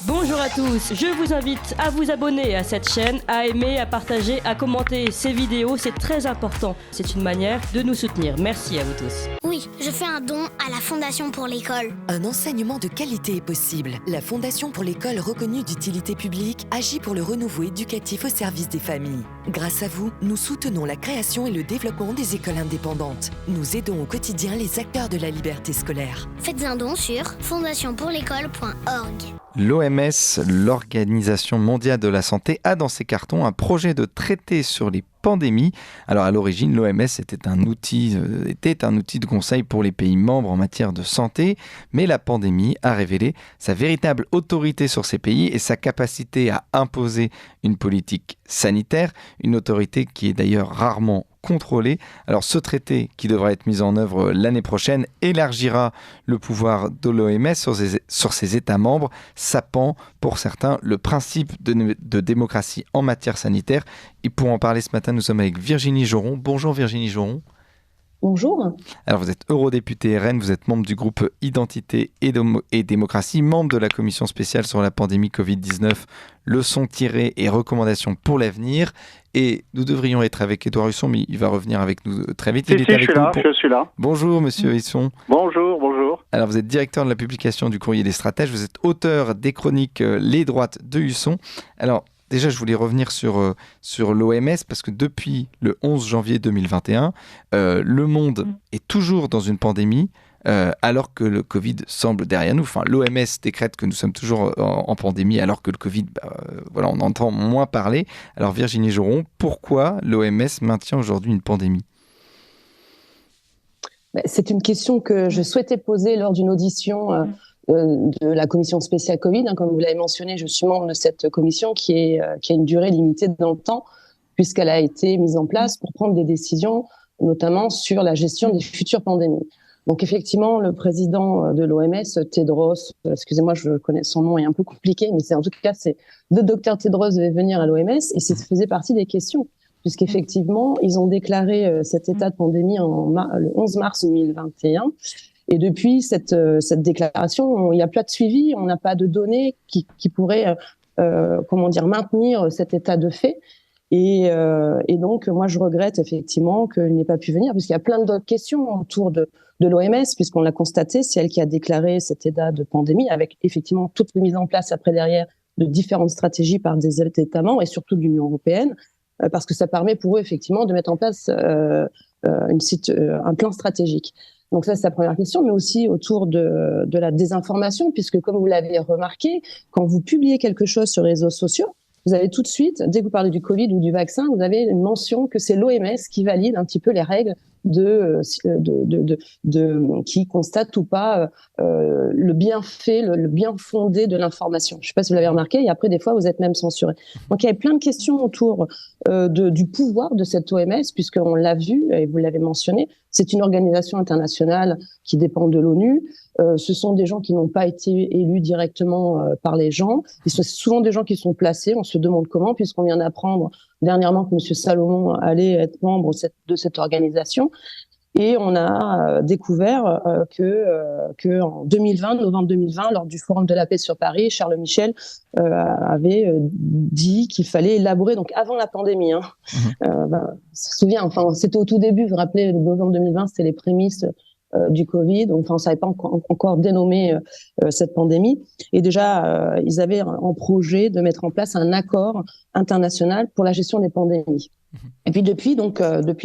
Bonjour à tous, je vous invite à vous abonner à cette chaîne, à aimer, à partager, à commenter ces vidéos, c'est très important. C'est une manière de nous soutenir. Merci à vous tous. Oui, je fais un don à la Fondation pour l'école. Un enseignement de qualité est possible. La Fondation pour l'école reconnue d'utilité publique agit pour le renouveau éducatif au service des familles. Grâce à vous, nous soutenons la création et le développement des écoles indépendantes. Nous aidons au quotidien les acteurs de la liberté scolaire. Faites un don sur fondationpourlécole.org. L'OMS, l'Organisation mondiale de la santé, a dans ses cartons un projet de traité sur les pandémies. Alors à l'origine, l'OMS était un outil de conseil pour les pays membres en matière de santé, mais la pandémie a révélé sa véritable autorité sur ces pays et sa capacité à imposer une politique sanitaire, une autorité qui est d'ailleurs rarement contrôlée. Alors ce traité, qui devra être mis en œuvre l'année prochaine, élargira le pouvoir de l'OMS sur ses États membres, sapant pour certains le principe de démocratie en matière sanitaire. Et pour en parler ce matin, nous sommes avec Virginie Joron. Bonjour Virginie Joron. Bonjour. Alors vous êtes eurodéputée RN, vous êtes membre du groupe Identité et Démocratie, membre de la commission spéciale sur la pandémie Covid-19, leçons tirées et recommandations pour l'avenir. Et nous devrions être avec Édouard Husson, mais il va revenir avec nous très vite. Je suis là. Bonjour Monsieur Husson. Bonjour. Alors vous êtes directeur de la publication du Courrier des Stratèges, vous êtes auteur des chroniques Les Droites de Husson. Alors déjà, je voulais revenir sur l'OMS parce que depuis le 11 janvier 2021, le monde est toujours dans une pandémie alors que le Covid semble derrière nous. Enfin, l'OMS décrète que nous sommes toujours en pandémie alors que le Covid, on entend moins parler. Alors Virginie Joron, pourquoi l'OMS maintient aujourd'hui une pandémie ? C'est une question que je souhaitais poser lors d'une audition de la commission spéciale Covid. Comme vous l'avez mentionné, je suis membre de cette commission qui a une durée limitée dans le temps, puisqu'elle a été mise en place pour prendre des décisions, notamment sur la gestion des futures pandémies. Donc effectivement, le président de l'OMS, Tedros, excusez-moi, je connais son nom, est un peu compliqué, mais c'est le docteur Tedros devait venir à l'OMS et ça faisait partie des questions, puisqu'effectivement, ils ont déclaré cet état de pandémie le 11 mars 2021. Et depuis cette déclaration, il n'y a pas de suivi, on n'a pas de données qui pourraient maintenir cet état de fait. Et donc, moi, je regrette effectivement qu'il n'ait pas pu venir, puisqu'il y a plein d'autres questions autour de l'OMS, puisqu'on l'a constaté, c'est elle qui a déclaré cet état de pandémie, avec effectivement toute la mise en place après derrière de différentes stratégies par des États membres et surtout de l'Union européenne, parce que ça permet pour eux effectivement de mettre en place un plan stratégique. Donc ça, c'est la première question, mais aussi autour de la désinformation, puisque comme vous l'avez remarqué, quand vous publiez quelque chose sur les réseaux sociaux, vous avez tout de suite, dès que vous parlez du Covid ou du vaccin, vous avez une mention que c'est l'OMS qui valide un petit peu les règles qui constate ou pas le bienfait, le bien fondé de l'information. Je ne sais pas si vous l'avez remarqué, et après des fois vous êtes même censuré. Donc il y avait plein de questions autour du pouvoir de cette OMS, puisqu'on l'a vu et vous l'avez mentionné, c'est une organisation internationale qui dépend de l'ONU. Ce sont des gens qui n'ont pas été élus directement par les gens. C'est souvent des gens qui sont placés. On se demande comment, puisqu'on vient d'apprendre dernièrement que M. Salomon allait être membre de cette organisation. Et on a découvert que en 2020, novembre 2020, lors du Forum de la paix sur Paris, Charles Michel avait dit qu'il fallait élaborer, donc avant la pandémie, on se souvient, c'était au tout début, vous vous rappelez, novembre 2020, c'était les prémices du Covid, donc on ne savait pas encore dénommer cette pandémie. Et déjà, ils avaient en projet de mettre en place un accord international pour la gestion des pandémies. Et puis depuis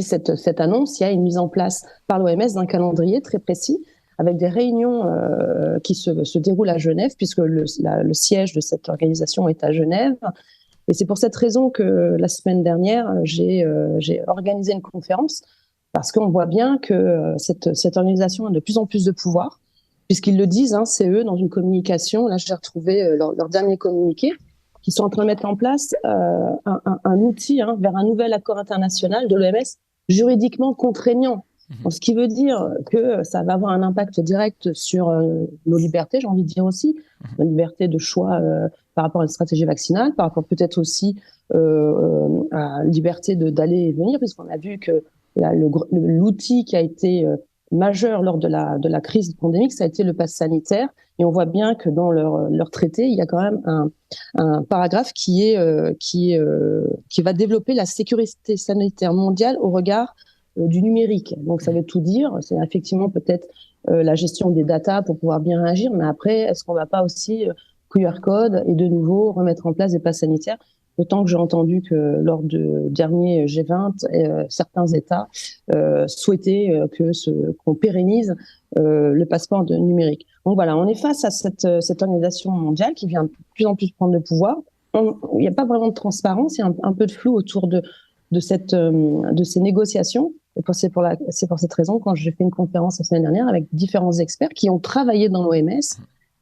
cette annonce, il y a une mise en place par l'OMS d'un calendrier très précis, avec des réunions qui se déroulent à Genève, puisque le siège de cette organisation est à Genève. Et c'est pour cette raison que la semaine dernière, j'ai organisé une conférence, parce qu'on voit bien que cette organisation a de plus en plus de pouvoir, puisqu'ils le disent, c'est eux dans une communication. Là, j'ai retrouvé leur dernier communiqué, qui sont en train de mettre en place un outil vers un nouvel accord international de l'OMS juridiquement contraignant. Donc, ce qui veut dire que ça va avoir un impact direct sur nos libertés, j'ai envie de dire aussi, la liberté de choix par rapport à une stratégie vaccinale, par rapport peut-être aussi à la liberté d'aller et venir, puisqu'on a vu que l'outil qui a été majeur lors de la crise pandémique, ça a été le pass sanitaire. Et on voit bien que dans leur traité, il y a quand même un paragraphe qui va développer la sécurité sanitaire mondiale au regard du numérique. Donc ça veut tout dire. C'est effectivement peut-être la gestion des datas pour pouvoir bien réagir. Mais après, est-ce qu'on ne va pas aussi QR code et de nouveau remettre en place des passes sanitaires? D'autant que j'ai entendu que lors du dernier G20, certains États souhaitaient qu'on pérennise le passeport numérique. Donc voilà, on est face à cette organisation mondiale qui vient de plus en plus prendre le pouvoir. Il n'y a pas vraiment de transparence, il y a un peu de flou autour de ces négociations. Et c'est pour cette raison, quand j'ai fait une conférence la semaine dernière avec différents experts qui ont travaillé dans l'OMS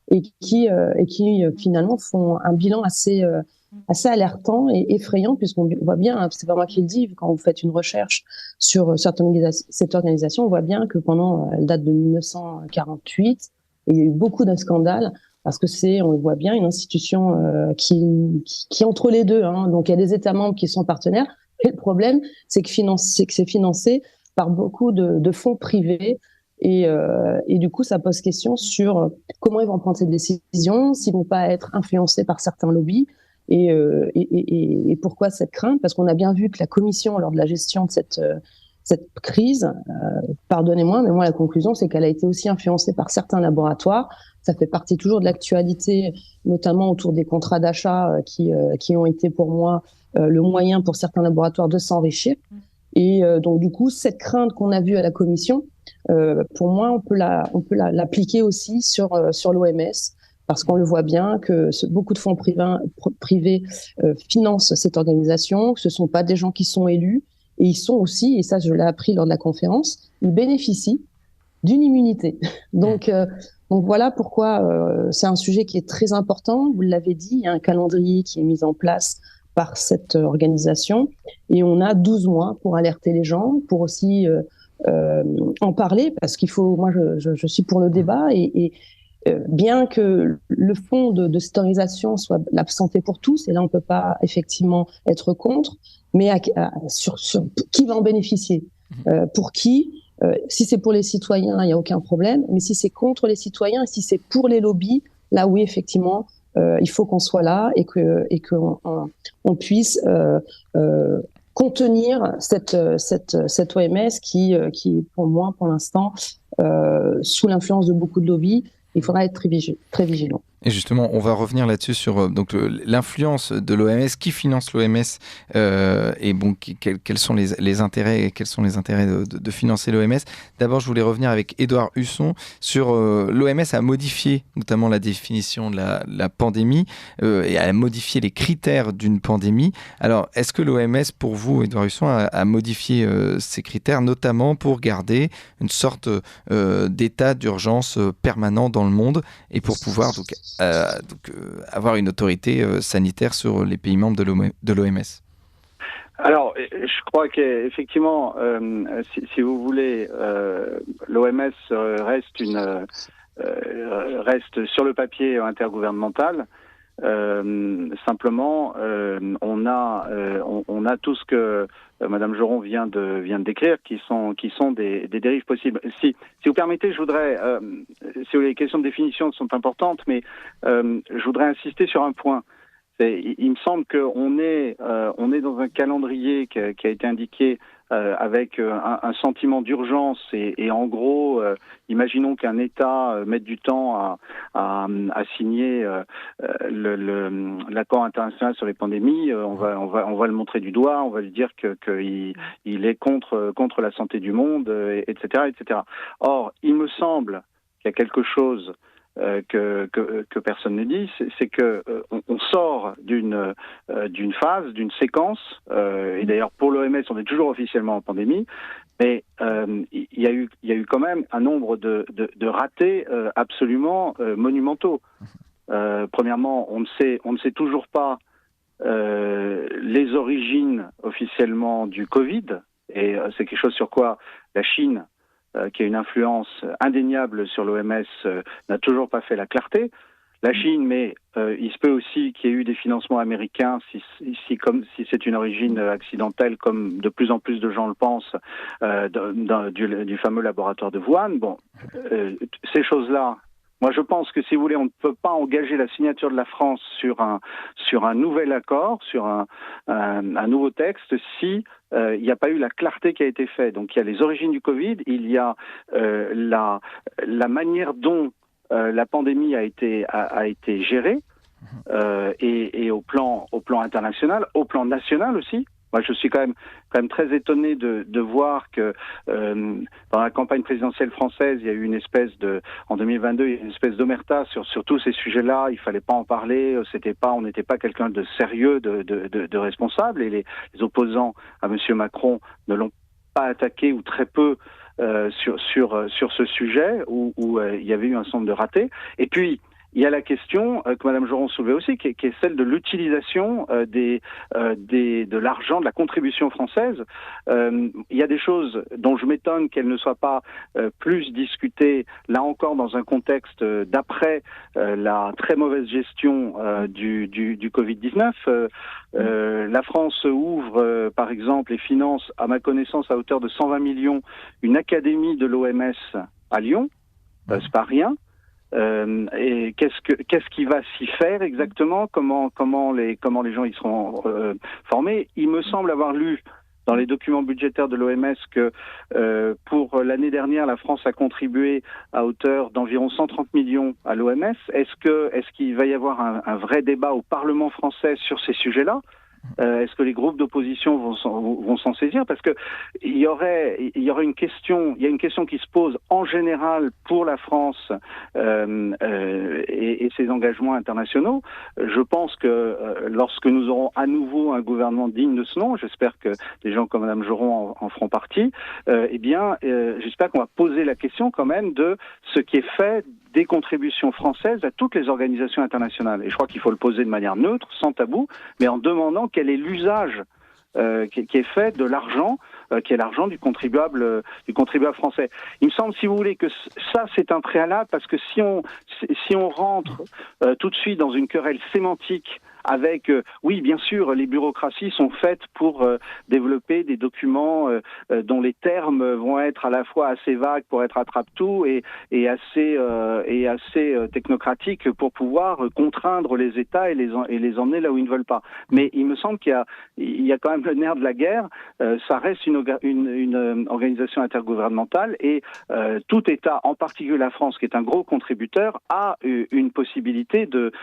et qui finalement font un bilan assez alertant et effrayant, puisqu'on voit bien, c'est pas moi qui le dis, quand vous faites une recherche sur cette organisation, on voit bien que elle date de 1948, et il y a eu beaucoup de scandales, parce que on le voit bien, une institution qui est entre les deux, hein. Donc il y a des États membres qui sont partenaires, et le problème, c'est que c'est financé par beaucoup de fonds privés, et du coup, ça pose question sur comment ils vont prendre ces décisions, s'ils vont pas être influencés par certains lobbies. Et pourquoi cette crainte? Parce qu'on a bien vu que la Commission, lors de la gestion de cette crise, pardonnez-moi, mais moi la conclusion, c'est qu'elle a été aussi influencée par certains laboratoires. Ça fait partie toujours de l'actualité, notamment autour des contrats d'achat qui ont été pour moi le moyen pour certains laboratoires de s'enrichir. Et donc du coup, cette crainte qu'on a vue à la Commission, pour moi, on peut l'appliquer aussi sur l'OMS. Parce qu'on le voit bien que beaucoup de fonds privés financent cette organisation, que ce ne sont pas des gens qui sont élus, et ils sont aussi, et ça je l'ai appris lors de la conférence, ils bénéficient d'une immunité. Donc voilà pourquoi c'est un sujet qui est très important. Vous l'avez dit, il y a un calendrier qui est mis en place par cette organisation, et on a 12 mois pour alerter les gens, pour aussi en parler, parce qu'il faut, moi je suis pour le débat, et bien que le fond de cette organisation soit la santé pour tous, et là on ne peut pas effectivement être contre, mais sur qui va en bénéficier, pour qui, si c'est pour les citoyens, il n'y a aucun problème, mais si c'est contre les citoyens, et si c'est pour les lobbies, là oui, effectivement, il faut qu'on soit là et qu'on puisse contenir cette OMS qui, pour moi, pour l'instant, sous l'influence de beaucoup de lobbies. Il faudra être très vigilant. Et justement, on va revenir là-dessus sur l'influence de l'OMS, qui finance l'OMS et bon, quels sont les intérêts, de financer l'OMS. D'abord, je voulais revenir avec Édouard Husson sur l'OMS a modifié notamment la définition de la pandémie et a modifié les critères d'une pandémie. Alors, est-ce que l'OMS, pour vous, Édouard Husson, a modifié ces critères, notamment pour garder une sorte d'état d'urgence permanent dans le monde et pour pouvoir avoir une autorité sanitaire sur les pays membres de l'OMS? Alors, je crois qu'effectivement, si vous voulez, l'OMS reste sur le papier intergouvernemental. Simplement, on a tout ce que Madame Joron vient de décrire, qui sont des dérives possibles. Si vous permettez, je voudrais, si les questions de définition sont importantes, mais je voudrais insister sur un point. Il me semble qu'on est dans un calendrier qui a été indiqué avec un sentiment d'urgence et en gros, imaginons qu'un État mette du temps à signer l'accord international sur les pandémies. On va le montrer du doigt, on va lui dire qu'il est contre la santé du monde, etc., etc. Or, il me semble qu'il y a quelque chose que personne ne dit, c'est que on sort d'une phase, d'une séquence, et d'ailleurs pour l'OMS on est toujours officiellement en pandémie, mais il y a eu quand même un nombre de ratés absolument monumentaux. Premièrement, on ne sait toujours pas les origines officiellement du Covid, et c'est quelque chose sur quoi la Chine, qui a une influence indéniable sur l'OMS, n'a toujours pas fait la clarté. la Chine, mais il se peut aussi qu'il y ait eu des financements américains, si c'est une origine accidentelle, comme de plus en plus de gens le pensent, du fameux laboratoire de Wuhan. Bon, ces choses-là, moi je pense que, si vous voulez, on ne peut pas engager la signature de la France sur un nouvel accord, sur un nouveau texte, si il n'y a pas eu la clarté qui a été faite. Donc il y a les origines du Covid, il y a la manière dont la pandémie a été gérée, et au plan international, au plan national aussi. Moi, je suis quand même très étonné de voir que dans la campagne présidentielle française, il y a eu en 2022, il y a eu une espèce d'omerta sur tous ces sujets-là. Il fallait pas en parler. On n'était pas quelqu'un de sérieux, de responsable. Et les opposants à M. Macron ne l'ont pas attaqué, ou très peu, sur ce sujet où il y avait eu un certain nombre de ratés. Et puis, il y a la question que Mme Joron soulevait aussi, qui est celle de l'utilisation de l'argent, de la contribution française. Il y a des choses dont je m'étonne qu'elles ne soient pas plus discutées, là encore, dans un contexte d'après la très mauvaise gestion du Covid-19. La France ouvre, par exemple, et finance, à ma connaissance, à hauteur de 120 millions, une académie de l'OMS à Lyon. C'est pas rien. Et qu'est-ce qui va s'y faire exactement? Comment les gens y seront formés? Il me semble avoir lu dans les documents budgétaires de l'OMS que pour l'année dernière, la France a contribué à hauteur d'environ 130 millions à l'OMS. Est-ce qu'il va y avoir un vrai débat au Parlement français sur ces sujets-là? Est-ce que les groupes d'opposition vont s'en saisir? Parce que il y aurait une question, il y a une question qui se pose en général pour la France et ses engagements internationaux. Je pense que lorsque nous aurons à nouveau un gouvernement digne de ce nom, j'espère que des gens comme Mme Joron en feront partie, j'espère qu'on va poser la question quand même de ce qui est fait des contributions françaises à toutes les organisations internationales. Et je crois qu'il faut le poser de manière neutre, sans tabou, mais en demandant quel est l'usage qui est fait de l'argent, qui est l'argent du contribuable français. Il me semble, si vous voulez, que ça, c'est un préalable, parce que si on rentre tout de suite dans une querelle sémantique avec, oui, bien sûr, les bureaucraties sont faites pour développer des documents dont les termes vont être à la fois assez vagues pour être attrape-tout et assez technocratiques pour pouvoir contraindre les États et les emmener là où ils ne veulent pas. Mais il me semble qu'il y a quand même le nerf de la guerre. Ça reste une organisation intergouvernementale, et tout État, en particulier la France, qui est un gros contributeur, a une possibilité de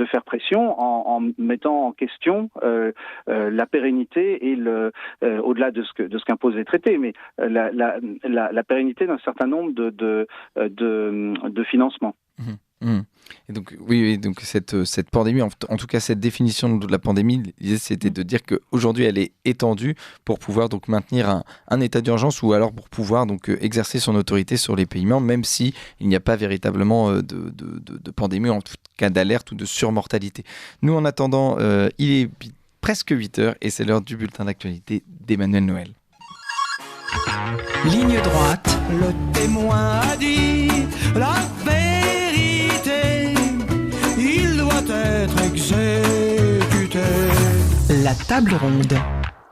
faire pression en mettant en question la pérennité et au-delà de ce qu'imposent les traités, mais la pérennité d'un certain nombre de financements. Et donc, oui, donc cette pandémie, en tout cas cette définition de la pandémie, l'idée c'était de dire qu'aujourd'hui elle est étendue pour pouvoir donc maintenir un état d'urgence, ou alors pour pouvoir donc exercer son autorité sur les pays membres, même si il n'y a pas véritablement de pandémie, en tout cas d'alerte ou de surmortalité. Nous, en attendant, il est presque 8h et c'est l'heure du bulletin d'actualité d'Emmanuel Noël. Ligne droite, le témoin a dit la vérité, il doit être exécuté. La table ronde.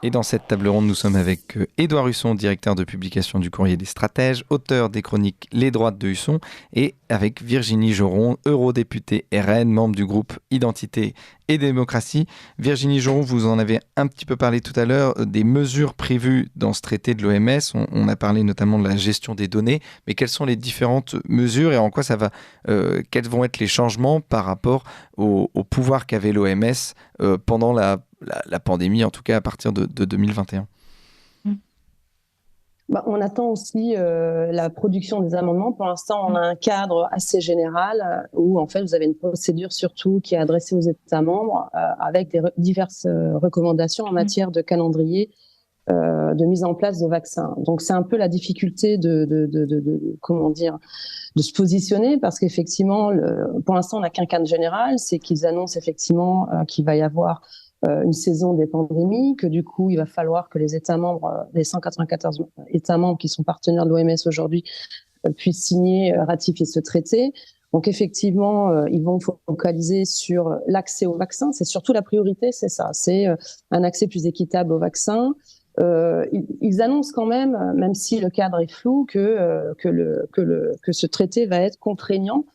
Et dans cette table ronde, nous sommes avec Édouard Husson, directeur de publication du Courrier des Stratèges, auteur des chroniques Les Droites de Husson, et avec Virginie Joron, eurodéputée RN, membre du groupe Identité et Démocratie. Virginie Joron, vous en avez un petit peu parlé tout à l'heure, des mesures prévues dans ce traité de l'OMS. On a parlé notamment de la gestion des données, mais quelles sont les différentes mesures et en quoi ça va, quels vont être les changements par rapport au pouvoir qu'avait l'OMS pendant la pandémie, en tout cas à partir de 2021? On attend aussi la production des amendements. Pour l'instant, on a un cadre assez général où, en fait, vous avez une procédure surtout qui est adressée aux États membres avec diverses recommandations en matière de calendrier de mise en place de vaccins. Donc, c'est un peu la difficulté de se positionner, parce qu'effectivement, pour l'instant, on n'a qu'un cadre général, c'est qu'ils annoncent effectivement qu'il va y avoir une saison des pandémies, que du coup, il va falloir que les États membres, les 194 États membres qui sont partenaires de l'OMS aujourd'hui, puissent signer, ratifier ce traité. Donc effectivement, ils vont focaliser sur l'accès au vaccin. C'est surtout la priorité, c'est ça. C'est un accès plus équitable au vaccin. Ils annoncent quand même si le cadre est flou, que ce traité va être contraignant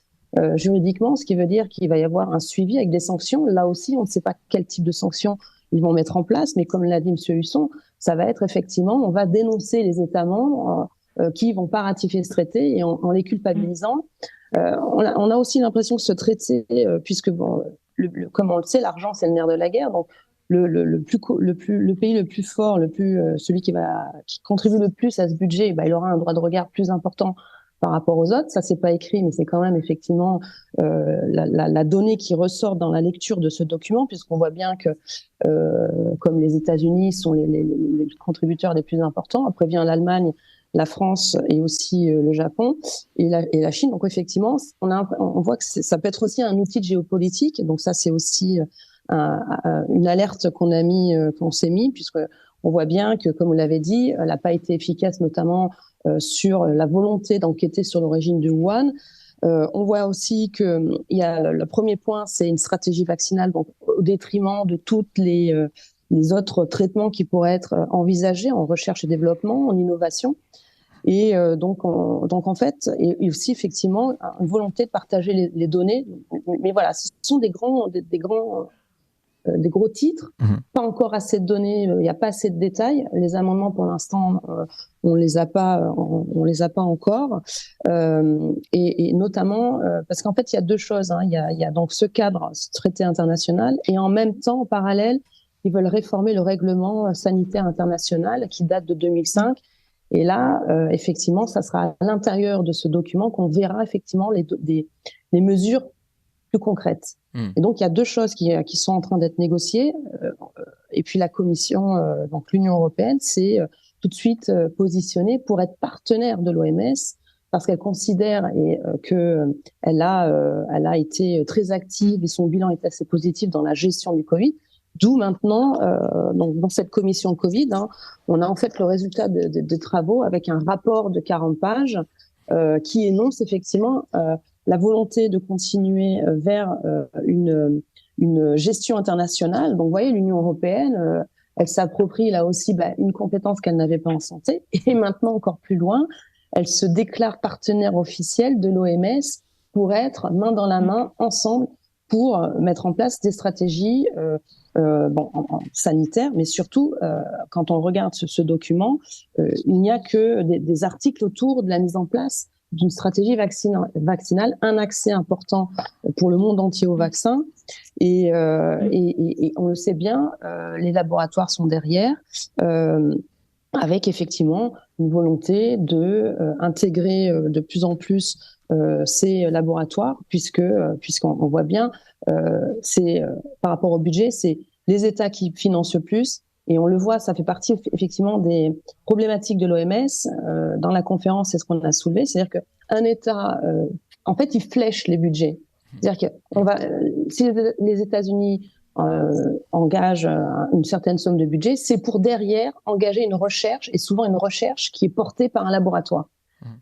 juridiquement, ce qui veut dire qu'il va y avoir un suivi avec des sanctions. Là aussi, on ne sait pas quel type de sanctions ils vont mettre en place, mais comme l'a dit M. Husson, ça va être effectivement, on va dénoncer les États membres qui vont pas ratifier ce traité et en les culpabilisant. On a aussi l'impression que ce traité, puisque comme on le sait, l'argent c'est le nerf de la guerre, donc le pays le plus fort, celui qui contribue le plus à ce budget, il aura un droit de regard plus important par rapport aux autres. Ça, c'est pas écrit, mais c'est quand même effectivement la donnée qui ressort dans la lecture de ce document, puisqu'on voit bien que comme les États-Unis sont les contributeurs les plus importants, après vient l'Allemagne, la France et aussi le Japon et la Chine. Donc effectivement, on voit que ça peut être aussi un outil de géopolitique. Donc ça, c'est aussi une alerte qu'on s'est mis, puisque on voit bien que, comme vous l'avez dit, elle n'a pas été efficace, notamment sur la volonté d'enquêter sur l'origine de Wuhan. On voit aussi que le premier point, c'est une stratégie vaccinale, donc au détriment de toutes les autres traitements qui pourraient être envisagés en recherche et développement, en innovation. Et donc en fait, et aussi effectivement une volonté de partager les données. Mais voilà, ce sont des gros titres, pas encore assez de données, il n'y a pas assez de détails. Les amendements, pour l'instant, on les a pas encore. Et notamment parce qu'en fait, il y a deux choses. Il y a donc ce cadre, ce traité international, et en même temps, en parallèle, ils veulent réformer le règlement sanitaire international qui date de 2005. Et là, effectivement, ça sera à l'intérieur de ce document qu'on verra effectivement les mesures plus concrètes. Et donc, il y a deux choses qui sont en train d'être négociées. Et puis, la Commission, donc l'Union européenne, s'est tout de suite positionnée pour être partenaire de l'OMS, parce qu'elle considère qu'elle a été très active et son bilan est assez positif dans la gestion du Covid. D'où maintenant, donc dans cette commission Covid, on a en fait le résultat de travaux avec un rapport de 40 pages qui énonce effectivement la volonté de continuer vers une gestion internationale. Donc, vous voyez, l'Union européenne, elle s'approprie là aussi une compétence qu'elle n'avait pas en santé. Et maintenant, encore plus loin, elle se déclare partenaire officiel de l'OMS pour être main dans la main, ensemble, pour mettre en place des stratégies sanitaires, mais surtout, quand on regarde ce document, il n'y a que des articles autour de la mise en place d'une stratégie vaccinale, un accès important pour le monde entier au vaccin. Et on le sait bien, les laboratoires sont derrière, avec effectivement une volonté de intégrer de plus en plus ces laboratoires, puisqu'on voit bien, par rapport au budget, c'est les États qui financent le plus. Et on le voit, ça fait partie effectivement des problématiques de l'OMS. Dans la conférence, c'est ce qu'on a soulevé, c'est-à-dire qu'un État, en fait, il flèche les budgets. C'est-à-dire que si les États-Unis engagent une certaine somme de budget, c'est pour derrière engager une recherche, et souvent une recherche qui est portée par un laboratoire.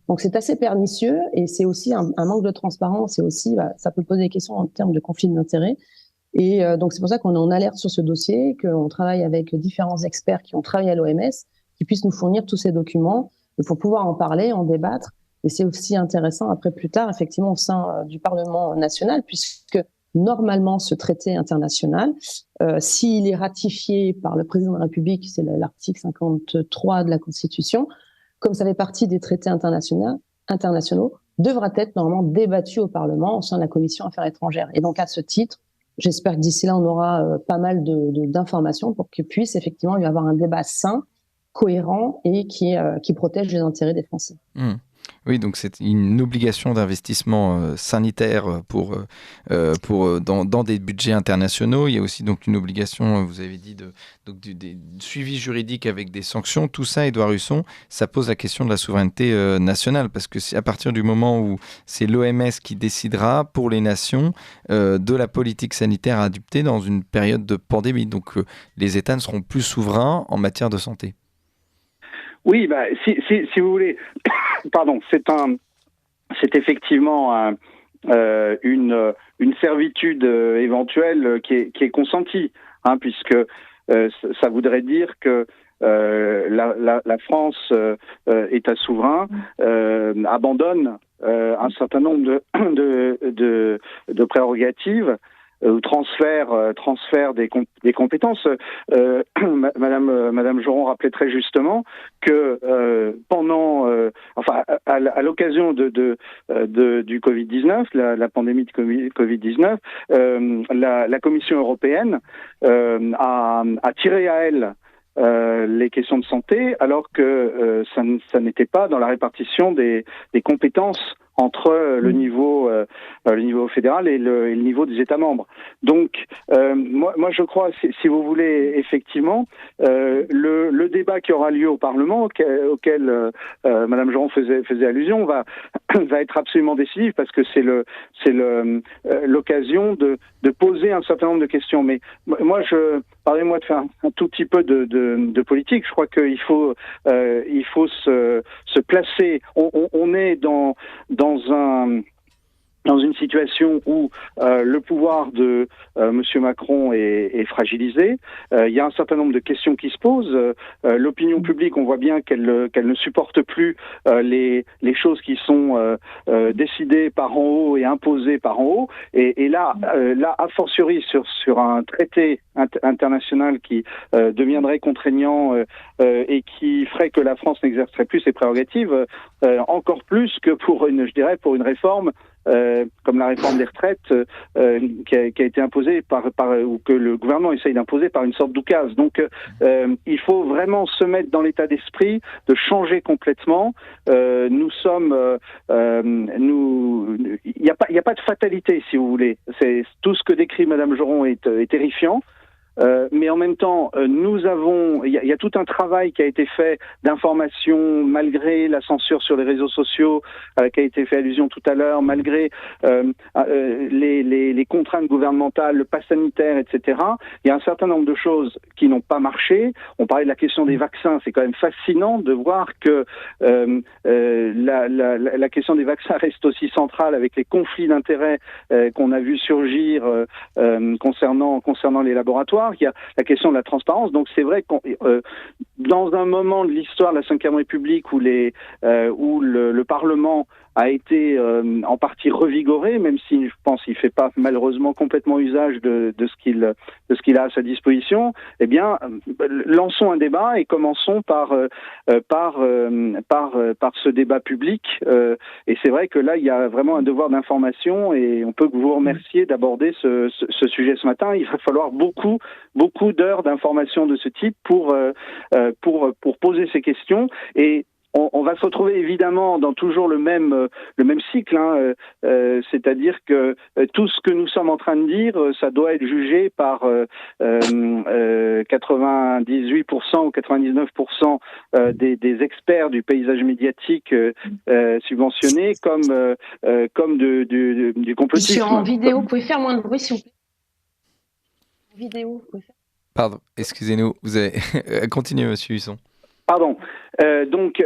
Donc c'est assez pernicieux, et c'est aussi un manque de transparence, et aussi ça peut poser des questions en termes de conflit d'intérêts. Et donc c'est pour ça qu'on est en alerte sur ce dossier, qu'on travaille avec différents experts qui ont travaillé à l'OMS, qui puissent nous fournir tous ces documents. Il faut pouvoir en parler, en débattre, et c'est aussi intéressant après plus tard, effectivement, au sein du Parlement national, puisque normalement ce traité international, s'il est ratifié par le président de la République, c'est l'article 53 de la Constitution, comme ça fait partie des traités internationaux, devra être normalement débattu au Parlement au sein de la Commission Affaires étrangères. Et donc à ce titre, j'espère que d'ici là, on aura pas mal d'informations pour qu'il puisse effectivement y avoir un débat sain, cohérent et qui protège les intérêts des Français. Oui, donc c'est une obligation d'investissement sanitaire dans des budgets internationaux. Il y a aussi donc une obligation, vous avez dit, de suivi juridique avec des sanctions. Tout ça, Édouard Husson, ça pose la question de la souveraineté nationale, parce que c'est à partir du moment où c'est l'OMS qui décidera pour les nations de la politique sanitaire à adopter dans une période de pandémie. Donc les États ne seront plus souverains en matière de santé. Oui, si vous voulez, pardon, c'est effectivement une servitude éventuelle qui est consentie, puisque ça voudrait dire que la France, État souverain, abandonne un certain nombre de prérogatives ou transfert des compétences. Madame Joron rappelait très justement que à l'occasion du Covid-19, la pandémie de Covid-19, la Commission européenne a tiré à elle les questions de santé, alors que ça n'était pas dans la répartition des compétences entre le niveau fédéral et le niveau des États membres. Donc, moi, je crois, si vous voulez, effectivement, le débat qui aura lieu au Parlement, auquel Madame Joron faisait allusion, va être absolument décisif, parce que c'est l'occasion de poser un certain nombre de questions. Mais moi, pardonnez-moi de faire un tout petit peu de politique. Je crois qu'il faut se placer. On est dans une situation où le pouvoir de Monsieur Macron est fragilisé. Il y a un certain nombre de questions qui se posent. L'opinion publique, on voit bien qu'elle ne supporte plus les choses qui sont décidées par en haut et imposées par en haut. Et là, a fortiori sur un traité international qui deviendrait contraignant et qui ferait que la France n'exercerait plus ses prérogatives, encore plus que pour une réforme comme la réforme des retraites qui a été imposée ou que le gouvernement essaye d'imposer par une sorte d'oukase. Donc il faut vraiment se mettre dans l'état d'esprit de changer complètement. Il n'y a pas de fatalité, si vous voulez. C'est tout ce que décrit Madame Joron est terrifiant. Mais en même temps, il y a tout un travail qui a été fait d'information, malgré la censure sur les réseaux sociaux, qui a été fait allusion tout à l'heure, malgré les contraintes gouvernementales, le pass sanitaire, etc. Il y a un certain nombre de choses qui n'ont pas marché. On parlait de la question des vaccins. C'est quand même fascinant de voir que la question des vaccins reste aussi centrale, avec les conflits d'intérêts qu'on a vu surgir concernant les laboratoires. Il y a la question de la transparence. Donc c'est vrai que dans un moment de l'histoire de la Ve République où le Parlement a été en partie revigoré, même si je pense qu'il ne fait pas malheureusement complètement usage de ce qu'il a à sa disposition, eh bien, lançons un débat et commençons par ce débat public. Et c'est vrai que là, il y a vraiment un devoir d'information, et on peut vous remercier d'aborder ce sujet ce matin. Il va falloir beaucoup d'heures d'information de ce type pour poser ces questions. Et on va se retrouver évidemment dans toujours le même cycle, c'est-à-dire que tout ce que nous sommes en train de dire, ça doit être jugé par 98% ou 99% des experts du paysage médiatique subventionnés comme du complotisme. Je suis en vidéo, vous pouvez faire moins de bruit s'il vous plaît. Vidéo, vous pouvez faire. Pardon, excusez-nous, vous avez continuez, Monsieur Husson. Pardon. Donc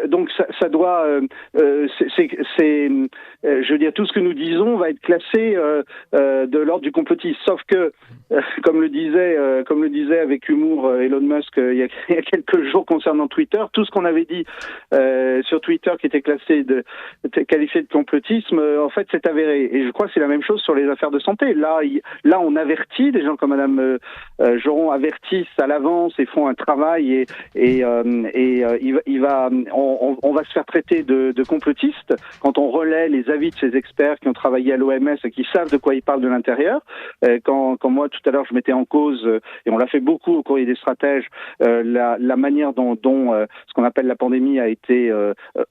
ça doit, je veux dire, tout ce que nous disons va être classé de l'ordre du complotisme. Sauf que, comme le disait avec humour Elon Musk il y a quelques jours concernant Twitter, tout ce qu'on avait dit sur Twitter qui était qualifié de complotisme, en fait, c'est avéré. Et je crois que c'est la même chose sur les affaires de santé. Là, on avertit, des gens comme Madame Joron avertissent à l'avance et font un travail on va se faire traiter de complotistes quand on relaie les avis de ces experts qui ont travaillé à l'OMS et qui savent de quoi ils parlent de l'intérieur. Quand moi, tout à l'heure, je mettais en cause, et on l'a fait beaucoup au courrier des stratèges, la manière dont ce qu'on appelle la pandémie a été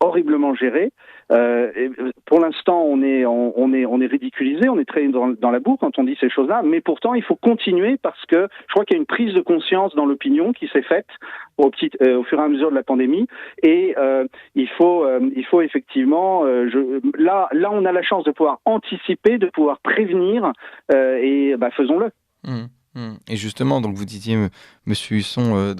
horriblement gérée. Pour l'instant, on est ridiculisé, on est très dans la boue quand on dit ces choses-là, mais pourtant, il faut continuer, parce que je crois qu'il y a une prise de conscience dans l'opinion qui s'est faite au fur et à mesure de la pandémie, et il faut effectivement, là on a la chance de pouvoir anticiper, de pouvoir prévenir, et faisons-le. Et justement, donc vous disiez, Monsieur Husson,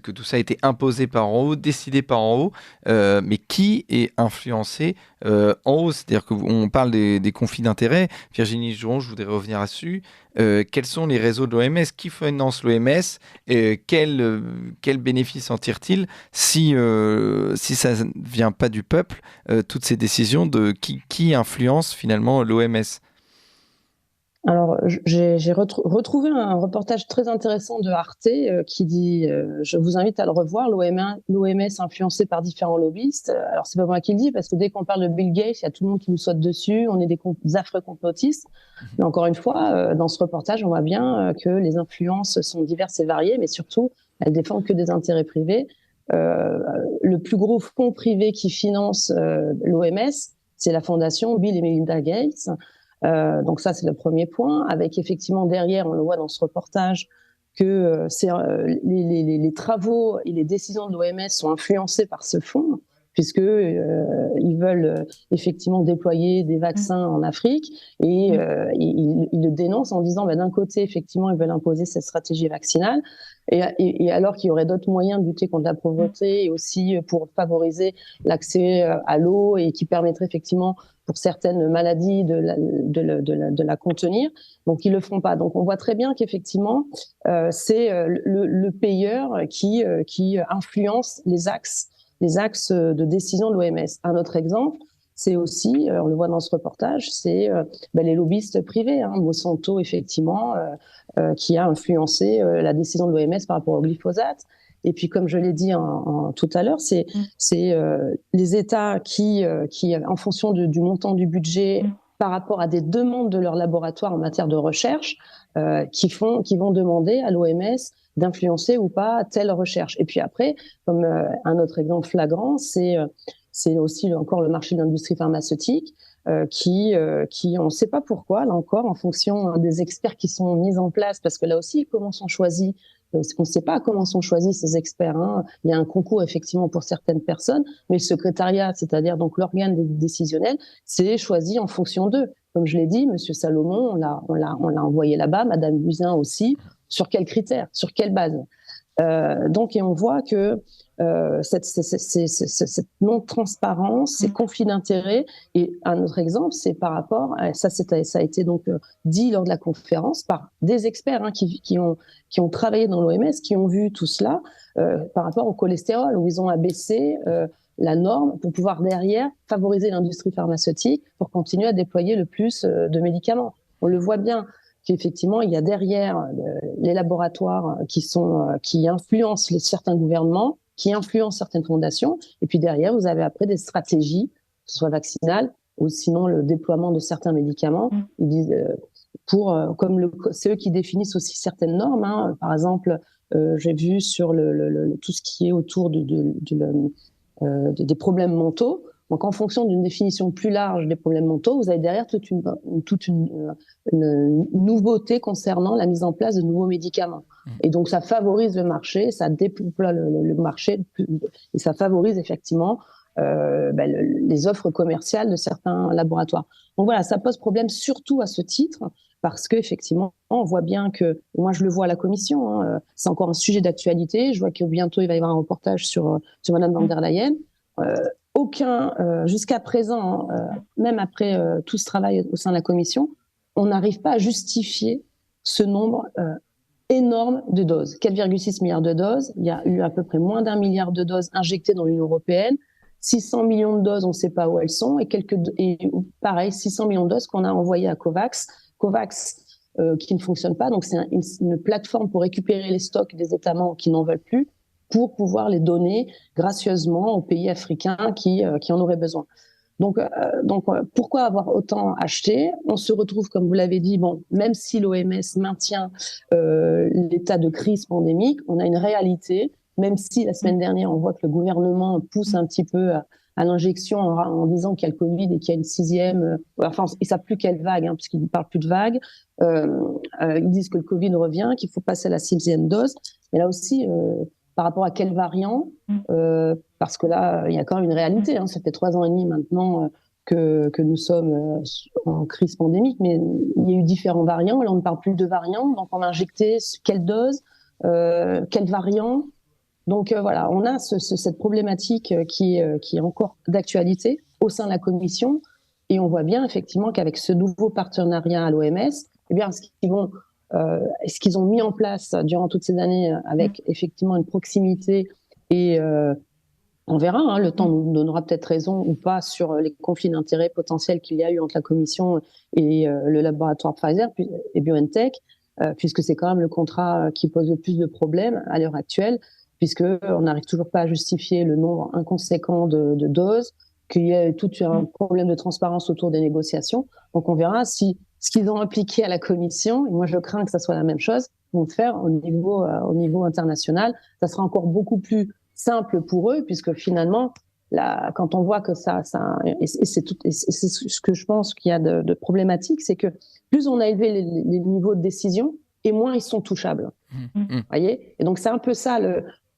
que tout ça a été imposé par en haut, décidé par en haut, mais qui est influencé en haut? C'est-à-dire qu'on parle des conflits d'intérêts. Virginie Jouron, je voudrais revenir là-dessus. Quels sont les réseaux de l'OMS? Qui finance l'OMS? Quel bénéfice en tire-t-il si ça ne vient pas du peuple, toutes ces décisions de qui influence finalement l'OMS? Alors, j'ai retrouvé un reportage très intéressant de Arte qui dit, je vous invite à le revoir, l'OMS influencée par différents lobbyistes. Alors, c'est pas moi qui le dis, parce que dès qu'on parle de Bill Gates, il y a tout le monde qui nous saute dessus, on est des affreux complotistes. Mais encore une fois, dans ce reportage, on voit bien que les influences sont diverses et variées, mais surtout, elles défendent que des intérêts privés. Le plus gros fonds privé qui finance l'OMS, c'est la fondation Bill et Melinda Gates. Donc ça, c'est le premier point, avec effectivement derrière, on le voit dans ce reportage, que les travaux et les décisions de l'OMS sont influencés par ce fonds, puisque ils veulent effectivement déployer des vaccins en Afrique, et ils le dénoncent en disant, d'un côté, effectivement, ils veulent imposer cette stratégie vaccinale, et alors qu'il y aurait d'autres moyens de lutter contre la pauvreté, et aussi pour favoriser l'accès à l'eau, et qui permettrait effectivement pour certaines maladies de la contenir. Donc, ils le font pas. Donc, on voit très bien qu'effectivement, c'est le payeur qui influence les axes de décision de l'OMS. Un autre exemple, c'est aussi, on le voit dans ce reportage, c'est les lobbyistes privés. Monsanto, effectivement, qui a influencé la décision de l'OMS par rapport au glyphosate. Et puis, comme je l'ai dit tout à l'heure, c'est les États qui, en fonction du montant du budget, par rapport à des demandes de leurs laboratoires en matière de recherche, qui vont demander à l'OMS d'influencer ou pas telle recherche. Et puis après, comme un autre exemple flagrant, c'est aussi encore le marché de l'industrie pharmaceutique, qui on ne sait pas pourquoi, là encore, en fonction des experts qui sont mis en place, parce que là aussi, comment sont choisis, parce qu'on ne sait pas comment sont choisis ces experts. Il y a un concours effectivement pour certaines personnes, mais le secrétariat, c'est-à-dire donc l'organe décisionnel, c'est choisi en fonction d'eux. Comme je l'ai dit, Monsieur Salomon, on l'a envoyé là-bas, Madame Buzyn aussi. Sur quels critères, sur quelle base? Donc, et on voit que cette non-transparence, ces conflits d'intérêts. Et un autre exemple, c'est par rapport, ça a été donc dit lors de la conférence par des experts qui ont travaillé dans l'OMS, qui ont vu tout cela par rapport au cholestérol, où ils ont abaissé la norme pour pouvoir derrière favoriser l'industrie pharmaceutique pour continuer à déployer le plus de médicaments. On le voit bien qu'effectivement, il y a derrière les laboratoires qui influencent certains gouvernements, qui influencent certaines fondations, et puis derrière, vous avez après des stratégies, que ce soit vaccinales, ou sinon le déploiement de certains médicaments. Ils disent, c'est eux qui définissent aussi certaines normes. Par exemple, j'ai vu sur tout ce qui est autour des problèmes mentaux. Donc, en fonction d'une définition plus large des problèmes mentaux, vous avez derrière toute une nouveauté concernant la mise en place de nouveaux médicaments. Et donc, ça favorise le marché, ça déploie le marché, et ça favorise effectivement les offres commerciales de certains laboratoires. Donc voilà, ça pose problème surtout à ce titre, parce qu'effectivement, on voit bien que, moi je le vois à la commission, c'est encore un sujet d'actualité. Je vois que bientôt il va y avoir un reportage sur Madame van der Leyen. Jusqu'à présent, même après tout ce travail au sein de la commission, on n'arrive pas à justifier ce nombre énorme de doses. 4,6 milliards de doses. Il y a eu à peu près moins d'1 milliard de doses injectées dans l'Union européenne. 600 millions de doses, on ne sait pas où elles sont. Et pareil, 600 millions de doses qu'on a envoyées à COVAX. COVAX qui ne fonctionne pas. Donc, c'est une plateforme pour récupérer les stocks des États membres qui n'en veulent plus, pour pouvoir les donner gracieusement aux pays africains qui en auraient besoin. Donc, pourquoi avoir autant acheté? On se retrouve, comme vous l'avez dit, même si l'OMS maintient l'état de crise pandémique, on a une réalité, même si la semaine dernière, on voit que le gouvernement pousse un petit peu à l'injection en disant qu'il y a le Covid et qu'il y a une sixième... ils ne savent plus quelle vague, puisqu'ils ne parlent plus de vague. Ils disent que le Covid revient, qu'il faut passer à la sixième dose. Mais là aussi... par rapport à quel variant, parce que là, il y a quand même une réalité. Ça fait 3 ans et demi maintenant que nous sommes en crise pandémique, mais il y a eu différents variants. Là, on ne parle plus de variants, donc on a injecté quelle dose, quel variant. Donc voilà, on a cette problématique qui est encore d'actualité au sein de la Commission, et on voit bien effectivement qu'avec ce nouveau partenariat à l'OMS, eh bien, ce qu'ils ont mis en place durant toutes ces années avec effectivement une proximité et on verra, hein, le temps nous donnera peut-être raison ou pas sur les conflits d'intérêts potentiels qu'il y a eu entre la Commission et le laboratoire Pfizer et BioNTech, puisque c'est quand même le contrat qui pose le plus de problèmes à l'heure actuelle, puisqu'on n'arrive toujours pas à justifier le nombre inconséquent de doses, qu'il y a tout un problème de transparence autour des négociations. Donc on verra si ce qu'ils ont appliqué à la Commission, et moi je crains que ça soit la même chose, vont le faire au niveau international. Ça sera encore beaucoup plus simple pour eux, puisque finalement, quand on voit que c'est ce que je pense qu'il y a de problématique, c'est que plus on a élevé les niveaux de décision, et moins ils sont touchables. Voyez ? Et donc c'est un peu ça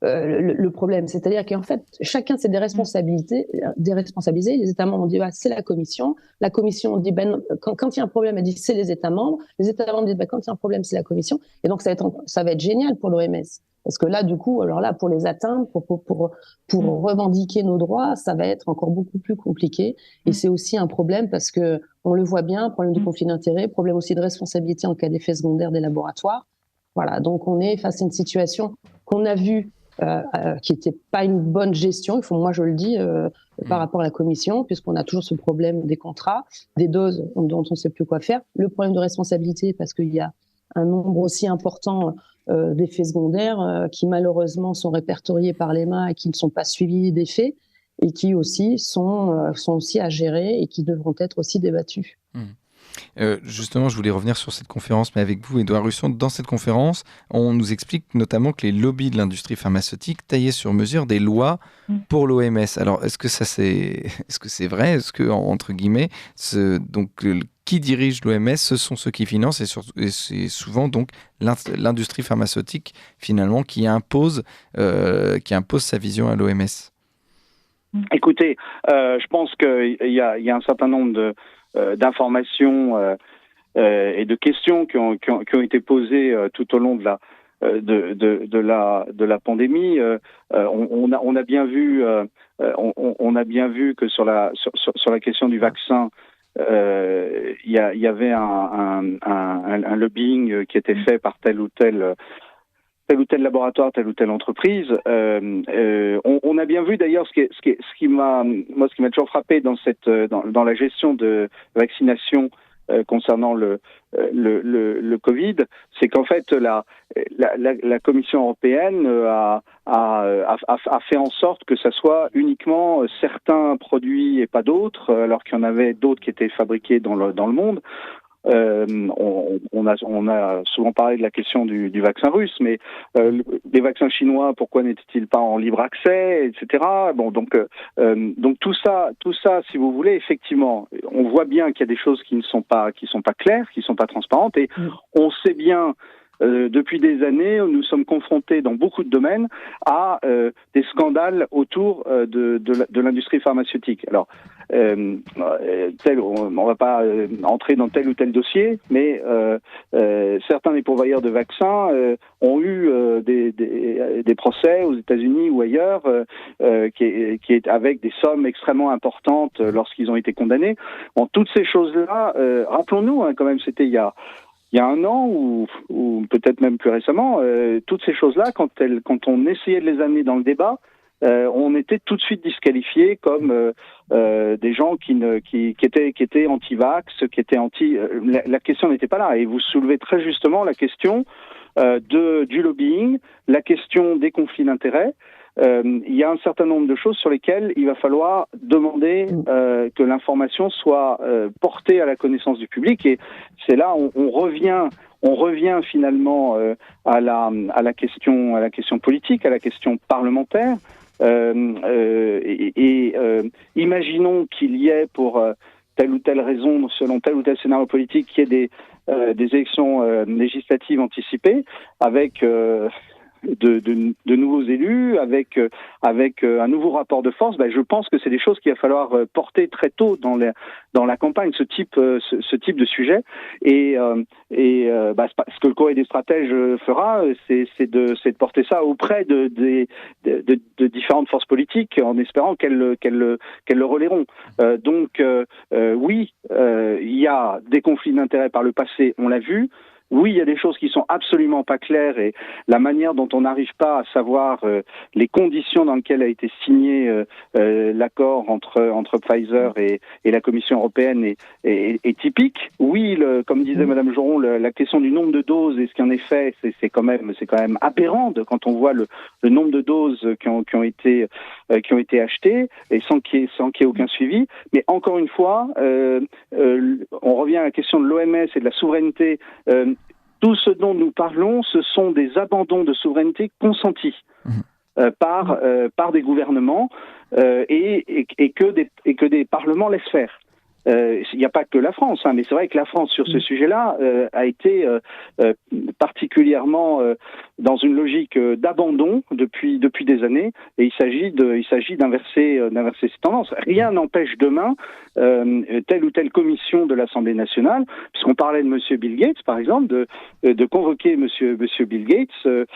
le problème, c'est-à-dire qu'en fait, chacun c'est des responsabilités, déresponsabilisés. Les États membres ont dit c'est la Commission. La Commission dit quand il y a un problème, elle dit c'est les États membres. Les États membres disent quand il y a un problème, c'est la Commission. Et donc ça va être génial pour l'OMS. Parce que là, du coup, alors là, pour les atteindre, pour revendiquer nos droits, ça va être encore beaucoup plus compliqué. Et c'est aussi un problème parce que on le voit bien, problème de conflit d'intérêts, problème aussi de responsabilité en cas d'effet secondaire des laboratoires. Voilà. Donc, on est face à une situation qu'on a vue qui n'était pas une bonne gestion. Moi, je le dis par rapport à la Commission, puisqu'on a toujours ce problème des contrats, des doses dont on ne sait plus quoi faire. Le problème de responsabilité, parce qu'il y a un nombre aussi important d'effets secondaires qui malheureusement sont répertoriés par l'EMA et qui ne sont pas suivis d'effets et qui aussi sont aussi à gérer et qui devront être aussi débattus. Justement, je voulais revenir sur cette conférence, mais avec vous, Édouard Russon. Dans cette conférence, on nous explique notamment que les lobbies de l'industrie pharmaceutique taillaient sur mesure des lois pour l'OMS. Alors, est-ce que c'est vrai ? Est-ce que, entre guillemets, qui dirige l'OMS, ce sont ceux qui financent et c'est souvent donc l'industrie pharmaceutique finalement qui impose sa vision à l'OMS. Écoutez, je pense qu'il y a un certain nombre d'informations et de questions qui ont été posées tout au long de la pandémie. On a bien vu que sur la question du vaccin, il y avait un lobbying qui était fait par tel ou tel laboratoire, telle ou telle entreprise. On a bien vu d'ailleurs ce qui m'a toujours frappé dans la gestion de vaccination concernant le Covid, c'est qu'en fait la Commission européenne a fait en sorte que ça soit uniquement certains produits et pas d'autres, alors qu'il y en avait d'autres qui étaient fabriqués dans le monde. On a souvent parlé de la question du vaccin russe, mais les vaccins chinois, pourquoi n'étaient-ils pas en libre accès, etc. Bon, donc tout ça, si vous voulez, effectivement, on voit bien qu'il y a des choses qui sont pas claires, qui sont pas transparentes, et on sait bien. Depuis des années, nous sommes confrontés dans beaucoup de domaines à des scandales autour de l'industrie pharmaceutique. Alors, on va pas entrer dans tel ou tel dossier, mais certains des pourvoyeurs de vaccins ont eu des procès aux États-Unis ou ailleurs, qui est avec des sommes extrêmement importantes lorsqu'ils ont été condamnés. Bon, toutes ces choses-là, rappelons-nous, quand même, c'était il y a un an ou peut-être même plus récemment, toutes ces choses-là, quand on essayait de les amener dans le débat, on était tout de suite disqualifiés comme des gens qui étaient anti-vax, qui étaient anti. La question n'était pas là. Et vous soulevez très justement la question du lobbying, la question des conflits d'intérêts. Il y a un certain nombre de choses sur lesquelles il va falloir demander que l'information soit portée à la connaissance du public, et c'est là on revient finalement à la question politique, à la question parlementaire. Imaginons qu'il y ait pour telle ou telle raison, selon tel ou tel scénario politique, qu'il y ait des élections législatives anticipées avec de nouveaux élus, avec un nouveau rapport de force, je pense que c'est des choses qu'il va falloir porter très tôt dans la campagne, ce type de sujet. Et ce que le Conseil des stratèges fera, c'est de porter ça auprès de différentes forces politiques, en espérant qu'elles le relayeront. Oui, il y a des conflits d'intérêts par le passé, on l'a vu. Oui, il y a des choses qui sont absolument pas claires, et la manière dont on n'arrive pas à savoir les conditions dans lesquelles a été signé l'accord entre Pfizer et la Commission européenne est typique. Oui, comme disait Madame Joron, la question du nombre de doses et ce qui en est fait, c'est quand même aberrant quand on voit le nombre de doses qui ont été achetées et sans qu'il y ait aucun suivi. Mais encore une fois, on revient à la question de l'OMS et de la souveraineté. Tout ce dont nous parlons, ce sont des abandons de souveraineté consentis par des gouvernements et que des parlements laissent faire. Il n'y a pas que la France, mais c'est vrai que la France, sur ce sujet-là, a été particulièrement dans une logique d'abandon depuis des années, et il s'agit d'inverser ces tendances. Rien n'empêche demain telle ou telle commission de l'Assemblée nationale, puisqu'on parlait de Monsieur Bill Gates, par exemple, de convoquer Monsieur Bill Gates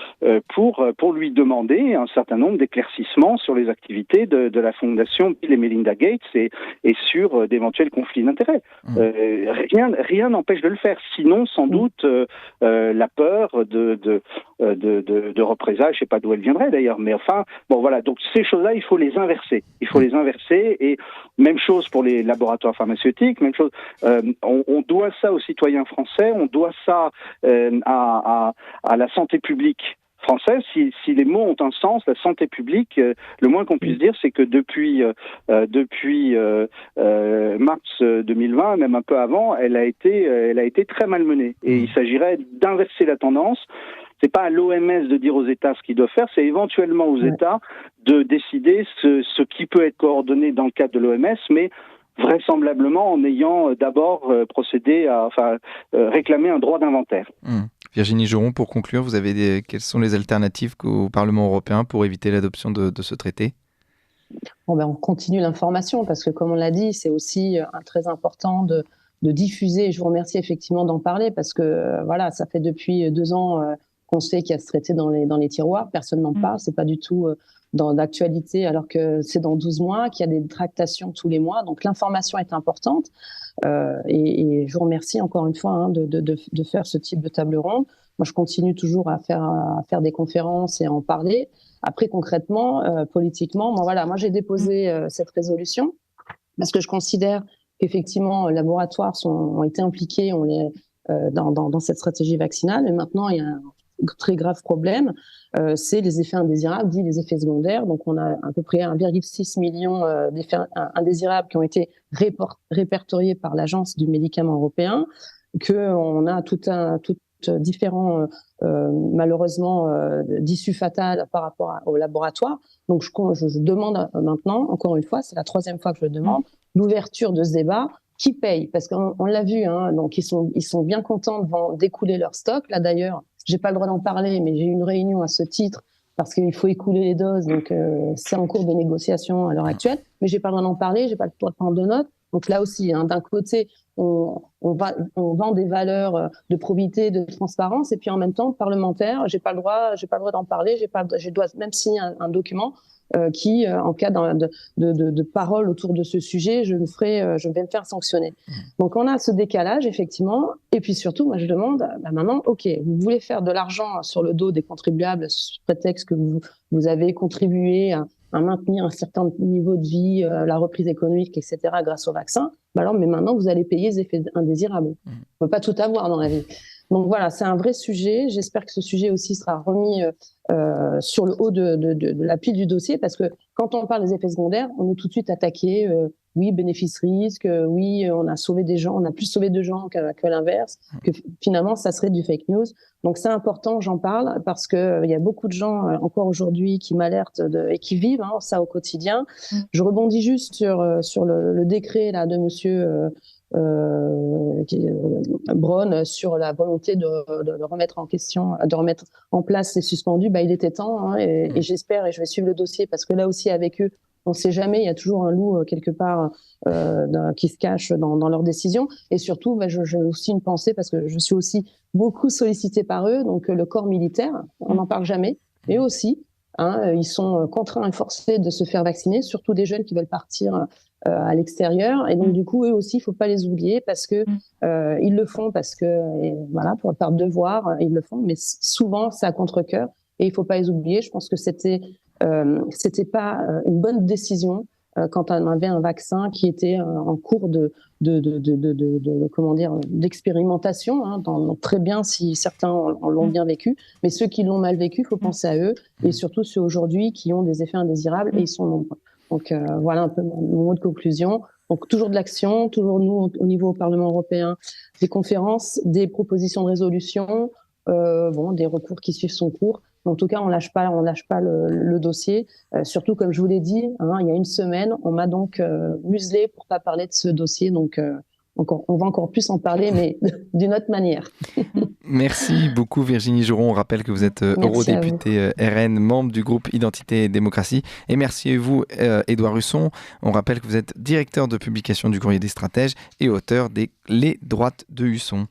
pour lui demander un certain nombre d'éclaircissements sur les activités de la fondation Bill et Melinda Gates et sur d'éventuels conflits d'intérêts. Rien n'empêche de le faire. Sinon, sans doute, la peur de représailles, je ne sais pas d'où elle viendrait d'ailleurs, mais enfin, bon voilà. Donc ces choses-là, il faut les inverser. Et même chose pour les laboratoires pharmaceutiques. Même chose. On doit ça aux citoyens français. On doit ça à la santé publique française. Si les mots ont un sens, la santé publique, le moins qu'on puisse dire, c'est que depuis mars 2020, même un peu avant, elle a été très malmenée. Et il s'agirait d'inverser la tendance. C'est pas à l'OMS de dire aux États ce qu'ils doivent faire, c'est éventuellement aux États de décider ce qui peut être coordonné dans le cadre de l'OMS, mais vraisemblablement en ayant d'abord procédé à réclamer un droit d'inventaire. Virginie Joron, pour conclure, quelles sont les alternatives au Parlement européen pour éviter l'adoption de ce traité ? On continue l'information, parce que comme on l'a dit, c'est aussi très important de diffuser. Je vous remercie effectivement d'en parler, parce que ça fait depuis 2 ans qu'on sait qu'il y a ce traité dans les tiroirs, personne n'en parle, c'est pas du tout dans l'actualité, alors que c'est dans 12 mois, qu'il y a des tractations tous les mois, donc l'information est importante, et je vous remercie encore une fois de faire ce type de table ronde. Moi, je continue toujours à faire des conférences et à en parler. Après, concrètement, politiquement, moi j'ai déposé cette résolution, parce que je considère qu'effectivement, les laboratoires ont été impliqués dans cette stratégie vaccinale, et maintenant, il y a un très grave problème, c'est les effets indésirables, dit les effets secondaires. Donc, on a à peu près 1,6 million d'effets indésirables qui ont été répertoriés par l'Agence du médicament européen, qu'on a toutes différents, malheureusement, d'issues fatales par rapport au laboratoire. Donc, je demande maintenant, encore une fois, c'est la 3e fois que je le demande, l'ouverture de ce débat. Qui paye? Parce qu'on l'a vu, donc ils sont bien contents d'écouler leur stock. Là d'ailleurs, j'ai pas le droit d'en parler, mais j'ai eu une réunion à ce titre parce qu'il faut écouler les doses, donc c'est en cours de négociation à l'heure actuelle. Mais j'ai pas le droit d'en parler, j'ai pas le droit de prendre de notes. Donc là aussi, d'un côté, on vend des valeurs de probité, de transparence, et puis en même temps, parlementaire, j'ai pas le droit d'en parler, je dois même signer un document qui, en cas de parole autour de ce sujet, je vais me faire sanctionner. Donc on a ce décalage, effectivement, et puis surtout, moi je demande, maintenant, ok, vous voulez faire de l'argent sur le dos des contribuables sous prétexte que vous avez contribué à maintenir un certain niveau de vie, la reprise économique, etc., grâce au vaccin, mais maintenant vous allez payer les effets indésirables. On ne peut pas tout avoir dans la vie. Donc voilà, c'est un vrai sujet. J'espère que ce sujet aussi sera remis sur le haut de la pile du dossier, parce que quand on parle des effets secondaires, on est tout de suite attaqué. Oui, bénéfice-risque, oui, on a sauvé des gens, on a plus sauvé de gens que l'inverse, que finalement, ça serait du fake news. Donc c'est important, j'en parle, parce que il y a beaucoup de gens encore aujourd'hui qui m'alertent et qui vivent ça au quotidien. Je rebondis juste sur le décret là de monsieur Braun sur la volonté de remettre en question, de remettre en place ces suspendus, il était temps, hein, et j'espère, et je vais suivre le dossier, parce que là aussi avec eux, on ne sait jamais, il y a toujours un loup quelque part qui se cache dans leurs décisions. Et surtout, j'ai aussi une pensée, parce que je suis aussi beaucoup sollicitée par eux, donc le corps militaire, on n'en parle jamais, mais aussi, hein, ils sont contraints et forcés de se faire vacciner, surtout des jeunes qui veulent partir à l'extérieur. Et donc, du coup, eux aussi, il ne faut pas les oublier, parce que ils le font parce que, voilà, par devoir, ils le font, mais souvent, c'est à contre-cœur. Et il ne faut pas les oublier. Je pense que c'était pas une bonne décision quand on avait un vaccin qui était en cours comment dire, d'expérimentation, hein, très bien si certains l'ont bien vécu, mais ceux qui l'ont mal vécu, il faut penser à eux, et surtout ceux aujourd'hui qui ont des effets indésirables, et ils sont nombreux. Donc voilà un peu mon mot de conclusion. Donc toujours de l'action, toujours nous au niveau au Parlement européen, des conférences, des propositions de résolution, des recours qui suivent son cours. En tout cas, on lâche pas le dossier. Surtout, comme je vous l'ai dit, hein, il y a une semaine, on m'a donc muselé pour pas parler de ce dossier. Donc, on va encore plus en parler, mais d'une autre manière. Merci beaucoup Virginie Joron. On rappelle que vous êtes eurodéputée RN, membre du groupe Identité et Démocratie. Et merci à vous, Édouard Husson. On rappelle que vous êtes directeur de publication du Courrier des Stratèges et auteur des Les Droites de Husson.